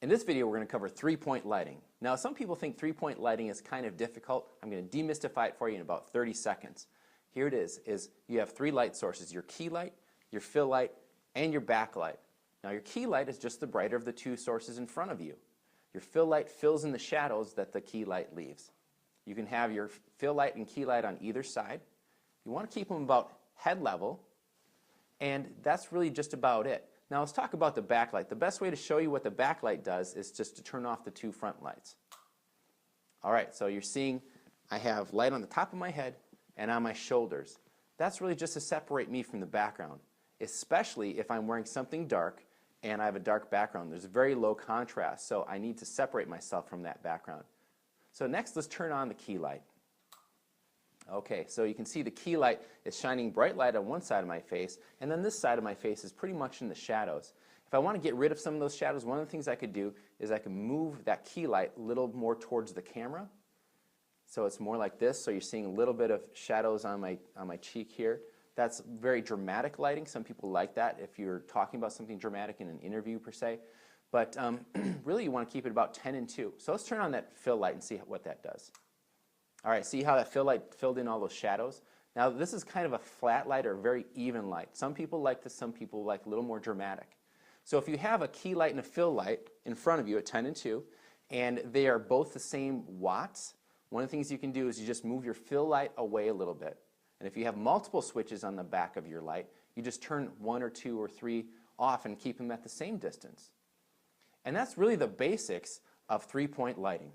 In this video, we're going to cover three-point lighting. Now, some people think three-point lighting is kind of difficult. I'm going to demystify it for you in about 30 seconds. Here it is you have three light sources: your key light, your fill light, and your backlight. Now, your key light is just the brighter of the two sources in front of you. Your fill light fills in the shadows that the key light leaves. You can have your fill light and key light on either side. You want to keep them about head level, and that's really just about it. Now let's talk about the backlight. The best way to show you what the backlight does is just to turn off the two front lights. Alright, so you're seeing I have light on the top of my head and on my shoulders. That's really just to separate me from the background, especially if I'm wearing something dark and I have a dark background. There's very low contrast, so I need to separate myself from that background. So next, let's turn on the key light. Okay, so you can see the key light is shining bright light on one side of my face, and then this side of my face is pretty much in the shadows. If I want to get rid of some of those shadows, one of the things I could do is I can move that key light a little more towards the camera. So it's more like this, so you're seeing a little bit of shadows on my cheek here. That's very dramatic lighting. Some people like that if you're talking about something dramatic in an interview per se. But really you want to keep it about 10 and 2. So let's turn on that fill light and see what that does. Alright, see how that fill light filled in all those shadows? Now this is kind of a flat light or a very even light. Some people like this, some people like a little more dramatic. So if you have a key light and a fill light in front of you at 10 and 2, and they are both the same watts, one of the things you can do is you just move your fill light away a little bit. And if you have multiple switches on the back of your light, you just turn 1 or 2 or 3 off and keep them at the same distance. And that's really the basics of three-point lighting.